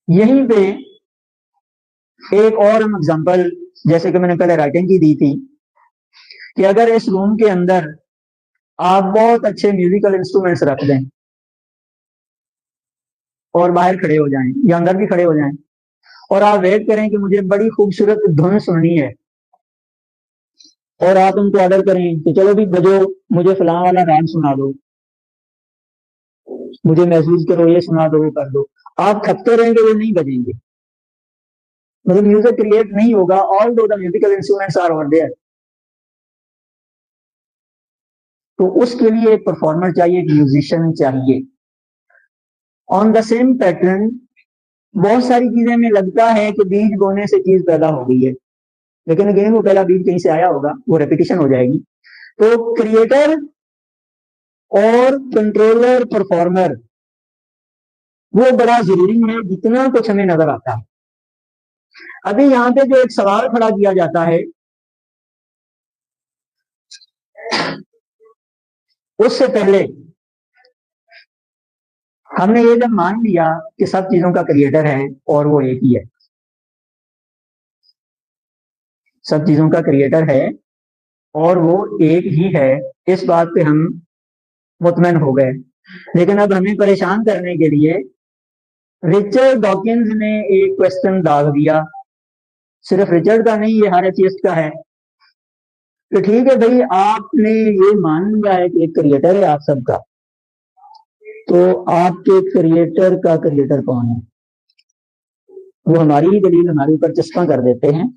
यहीं पे एक और हम एग्जांपल, जैसे कि मैंने पहले राइटिंग की दी थी, कि अगर इस रूम के अंदर आप बहुत अच्छे म्यूजिकल इंस्ट्रूमेंट्स रख दें और बाहर खड़े हो जाएं या अंदर भी खड़े हो जाएं, और आप वेट करें कि मुझे बड़ी खूबसूरत धुन सुननी है, और आप उनको ऑर्डर करें कि चलो भी बजो, मुझे फलां वाला राग सुना दो, मुझे महसूस करो, ये सुना दो, वो कर दो, आप थकते रहेंगे, वो नहीं बजेंगे, मतलब म्यूजिक क्रिएट नहीं होगा। Although the musical instruments are over there. तो उसके लिए एक परफॉर्मर चाहिए, एक म्यूजिशियन चाहिए। ऑन द सेम पैटर्न बहुत सारी चीजें में लगता है कि बीज बोने से चीज पैदा हो गई है, लेकिन अगेन वो पहला बीज कहीं से आया होगा, वो रेपिटेशन हो जाएगी। तो क्रिएटर और कंट्रोलर परफॉर्मर वो बड़ा जरूरी है, जितना कुछ हमें नजर आता है। अभी यहाँ पे जो एक सवाल खड़ा किया जाता है, उससे पहले हमने ये जब मान लिया कि सब चीजों का क्रिएटर है और वो एक ही है, सब चीजों का क्रिएटर है और वो एक ही है, इस बात पे हम मुतमैन हो गए। लेकिन अब हमें परेशान करने के लिए रिचर्ड डॉकिंस ने एक क्वेश्चन दाग दिया। सिर्फ रिचर्ड का नहीं, ये हर एथियस्ट का है कि ठीक है भाई, आपने ये मान लिया है कि एक क्रिएटर है आप सबका, तो आपके क्रिएटर का क्रिएटर कौन है? वो हमारी ही दलील हमारे ऊपर चस्पा कर देते हैं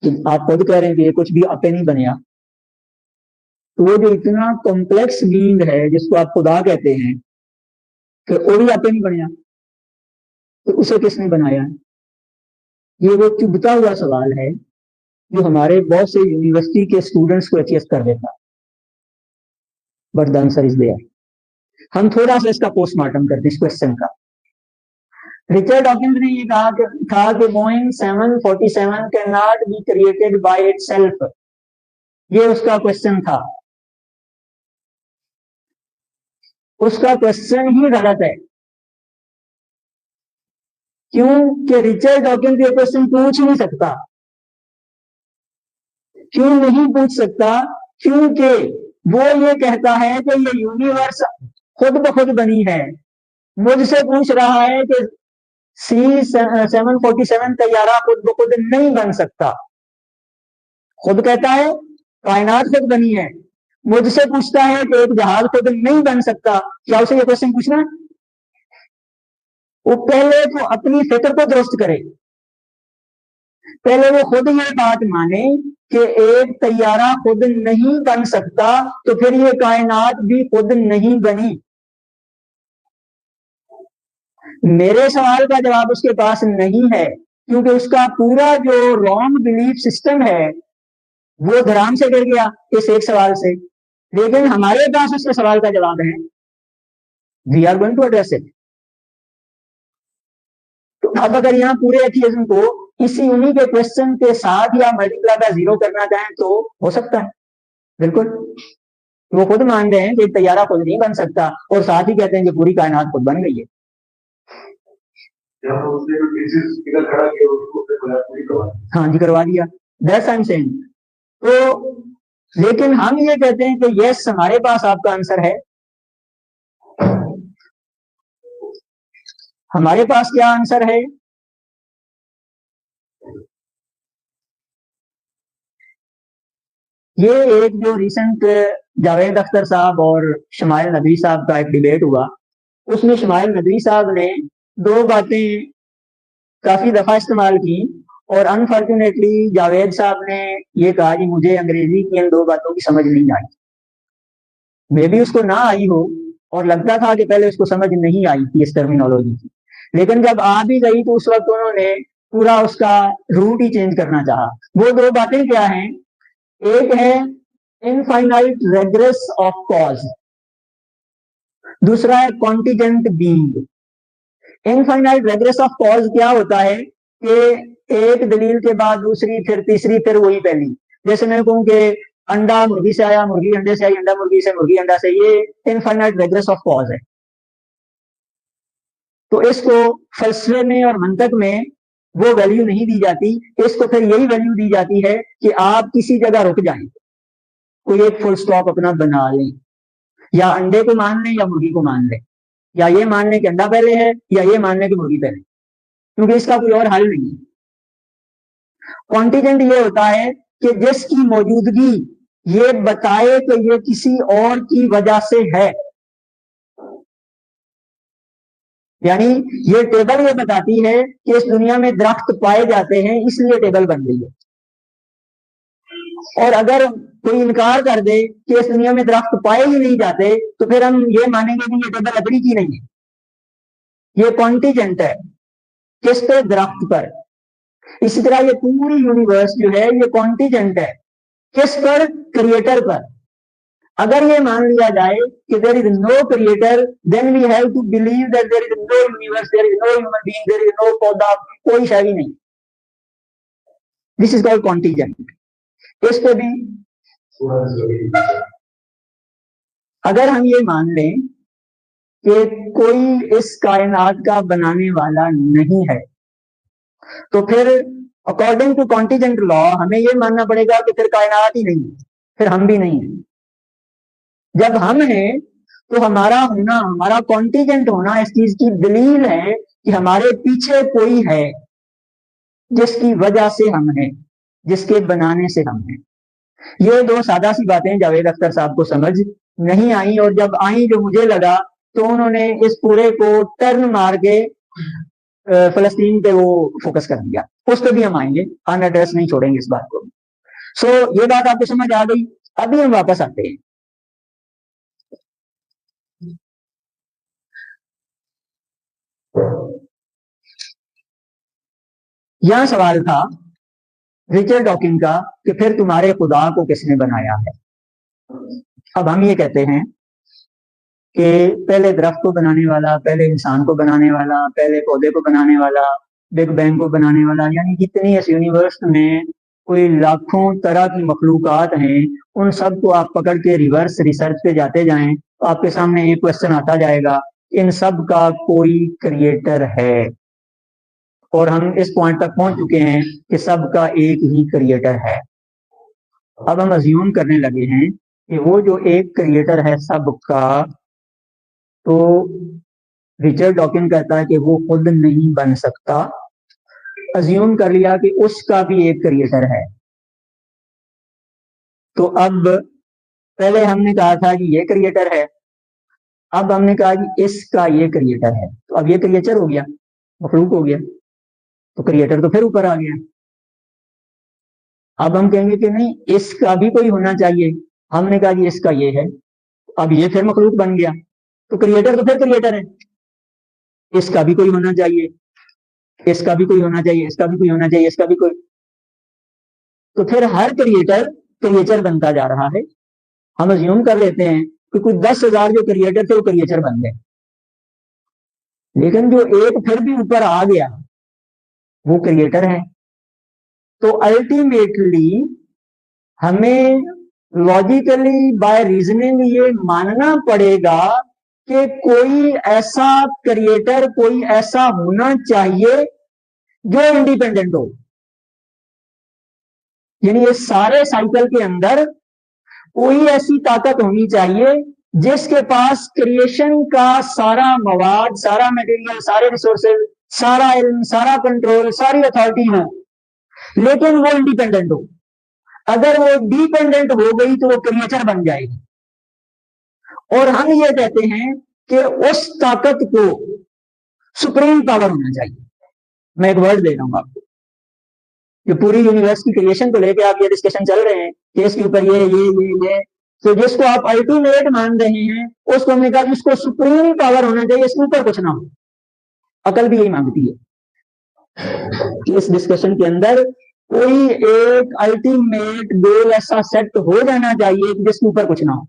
कि आप खुद कह रहे हैं कि ये कुछ भी आपे नहीं बनिया, तो वो जो इतना कॉम्प्लेक्स बीइंग है जिसको आप खुदा कहते हैं, कि वो भी आपे नहीं बनिया, तो उसे किसने बनाया? ये वो चुभता हुआ सवाल है जो हमारे बहुत से यूनिवर्सिटी के स्टूडेंट्स को एथियस्ट कर देता। But the answer is there. हम थोड़ा सा इसका पोस्टमार्टम करते हैं इस क्वेश्चन का। रिचर्ड डॉकिंस ने ये कहा कि Boeing 747 can not be created by itself. ये उसका क्वेश्चन था। उसका क्वेश्चन ही गलत है। क्यों? कि रिचर्ड डॉकिंस ये क्वेश्चन पूछ नहीं सकता। क्यों नहीं पूछ सकता? क्योंकि वो ये कहता है कि ये यूनिवर्स खुद ब खुद बनी है। मुझसे पूछ रहा है कि C747 तैयारा खुद ब खुद नहीं बन सकता। खुद कहता है कायनात खुद बनी है, मुझसे पूछता है कि एक जहाज खुद नहीं बन सकता। क्या उसे ये क्वेश्चन पूछना? वो पहले तो अपनी फिक्र को दुरुस्त करे, पहले वो खुद ये बात माने कि एक तैयारा खुद नहीं बन सकता, तो फिर ये कायनात भी खुद नहीं बनी। मेरे सवाल का जवाब उसके पास नहीं है, क्योंकि उसका पूरा जो रॉन्ग बिलीफ सिस्टम है वो धराम से गिर गया इस एक सवाल से। लेकिन हमारे पास उसके सवाल का जवाब है। We are going to address it. तो अब अगर यहाँ पूरे एथियज्म को इसी उन्हीं के क्वेश्चन के साथ या मल्टीप्लाई बाय जीरो करना चाहें तो हो सकता है, बिल्कुल। वो खुद मान रहे हैं कि तैयारा खुद नहीं बन सकता, और साथ ही कहते हैं कि पूरी कायनात खुद बन गई है। हाँ जी, करवा दिया। That's I am saying. तो लेकिन हम ये कहते हैं कि यस, हमारे पास आपका आंसर है। हमारे पास क्या आंसर है? ये एक जो रिसेंट जावेद अख्तर साहब और शमाइल नदवी साहब का एक डिबेट हुआ, उसमें शमाइल नदवी साहब ने दो बातें काफी दफा इस्तेमाल की, और अनफॉर्चुनेटली जावेद साहब ने ये कहा कि मुझे अंग्रेजी की इन दो बातों की समझ नहीं आई। मे भी उसको ना आई हो, और लगता था कि पहले उसको समझ नहीं आई थी इस टर्मिनोलॉजी की, लेकिन जब आ भी गई तो उस वक्त उन्होंने पूरा उसका रूट ही चेंज करना चाहा। वो दो बातें क्या हैं? एक है इनफाइनाइट रेग्रेस ऑफ कॉज, दूसरा है contingent being. Infinite regress of cause क्या होता है कि एक दलील के बाद दूसरी, फिर तीसरी, फिर वही पहली। जैसे मैं कहूं कि अंडा मुर्गी से आया, मुर्गी अंडे से आई, अंडा मुर्गी से, मुर्गी अंडा से, ये इनफाइनाइट रेग्रेस ऑफ कॉज है। तो इसको फलसफे में और मंतक में वो वैल्यू नहीं दी जाती। इसको फिर यही वैल्यू दी जाती है कि आप किसी जगह रुक जाएं, कोई एक फुल स्टॉप अपना बना लें, या अंडे को मान लें या मुर्गी को मान लें, या ये मान लें कि अंडा पहले है या ये मान लें कि मुर्गी पहले, क्योंकि इसका कोई और हल नहीं है। कॉन्टिजेंट ये होता है कि जिसकी मौजूदगी ये बताए कि ये किसी और की वजह से है, यानी ये टेबल ये बताती है कि इस दुनिया में दरख्त पाए जाते हैं इसलिए टेबल बन रही है। और अगर कोई इनकार कर दे कि इस दुनिया में दरख्त पाए ही नहीं जाते, तो फिर हम ये मानेंगे कि ये टेबल लकड़ी की नहीं है, ये कॉन्टिजेंट है। किस पे? दरख्त पर। इसी तरह ये पूरी यूनिवर्स जो है ये कॉन्टिजेंट है। किस पर? क्रिएटर पर। अगर ये मान लिया जाए कि there is no creator, then we have to believe that there is no universe, there is no human being, there is no पौधा, कोई शय ही नहीं। This is called contingent. इस पे भी अगर हम ये मान लें कि कोई इस कायनात का बनाने वाला नहीं है, तो फिर अकॉर्डिंग टू कॉन्टिजेंट लॉ हमें ये मानना पड़ेगा कि फिर कायनात ही नहीं है, फिर हम भी नहीं है। जब हम हैं तो हमारा होना, हमारा कॉन्टिजेंट होना इस चीज की दलील है कि हमारे पीछे कोई है जिसकी वजह से हम हैं, जिसके बनाने से हम हैं। ये दो सादा सी बातें जावेद अख्तर साहब को समझ नहीं आई, और जब आई जो मुझे लगा तो उन्होंने इस पूरे को टर्न मार के फलस्तीन पे वो फोकस कर दिया। उस पर भी हम आएंगे, अनएड्रेस नहीं छोड़ेंगे इस बात को। सो ये बात आपको समझ आ गई। अभी हम वापस आते हैं। यह सवाल था रिचर्ड डॉकिंस का कि फिर तुम्हारे खुदा को किसने बनाया है। अब हम ये कहते हैं कि पहले दरख्त को बनाने वाला, पहले इंसान को बनाने वाला, पहले पौधे को बनाने वाला, बिग बैंग को बनाने वाला, यानी जितनी इस यूनिवर्स में कोई लाखों तरह की मखलूकात हैं, उन सब को आप पकड़ के रिवर्स रिसर्च पे जाते जाएं तो आपके सामने एक क्वेश्चन आता जाएगा, इन सब का कोई क्रिएटर है। और हम इस पॉइंट तक पहुंच चुके हैं कि सबका एक ही क्रिएटर है। अब हम अज्यूम करने लगे हैं कि वो जो एक क्रिएटर है सबका, तो रिचर्ड डॉकिंस कहता है कि वो खुद नहीं बन सकता। अज्यूम कर लिया कि उसका भी एक क्रिएटर है। तो अब पहले हमने कहा था कि ये क्रिएटर है, अब हमने कहा कि इसका ये क्रिएटर है, तो अब ये क्रिएचर हो गया, मखलूक हो गया, तो क्रिएटर तो फिर ऊपर आ गया। अब हम कहेंगे कि नहीं, इसका भी कोई होना चाहिए। हमने कहा कि इसका ये है, अब ये फिर मखलूक बन गया, तो क्रिएटर तो फिर क्रिएटर है। इसका भी कोई होना चाहिए, इसका भी कोई होना चाहिए, इसका भी कोई होना चाहिए, इसका भी कोई, तो फिर हर क्रिएटर क्रिएचर बनता जा रहा है। हम अज्यूम कर लेते हैं कि कुछ 10,000 जो क्रिएटर थे वो क्रिएचर बन गए, लेकिन जो एक फिर भी ऊपर आ गया वो क्रिएटर है। तो अल्टीमेटली हमें लॉजिकली बाय रीजनिंग ये मानना पड़ेगा कि कोई ऐसा क्रिएटर, कोई ऐसा होना चाहिए जो इंडिपेंडेंट हो। यानी ये सारे साइकिल के अंदर कोई ऐसी ताकत होनी चाहिए जिसके पास क्रिएशन का सारा मवाद, सारा मटेरियल, सारे रिसोर्सेज, सारा इल्म, सारा कंट्रोल, सारी अथॉरिटी हो, लेकिन वो इंडिपेंडेंट हो। अगर वो डिपेंडेंट हो गई तो वो क्रिएचर बन जाएगी। और हम ये कहते हैं कि उस ताकत को सुप्रीम पावर होना चाहिए। मैं एक वर्ड दे रहा हूं आपको, जो पूरी यूनिवर्स की क्रिएशन को लेकर आप ये डिस्कशन चल रहे हैं कि इसके ऊपर ये, तो जिसको आप अल्टीमेट मान रहे हैं उसको हमने कहा इसको सुप्रीम पावर होना चाहिए, इसके ऊपर कुछ ना हो। अकल भी यही मांगती है कि इस डिस्कशन के अंदर कोई एक अल्टीमेट गोल ऐसा सेट हो जाना चाहिए जिसके ऊपर कुछ ना हो।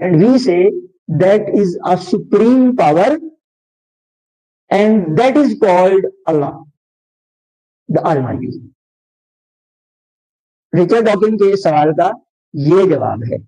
And we say that is a supreme power and that is called Allah, the almighty. Richard Dawkins के सवाल का ये जवाब है।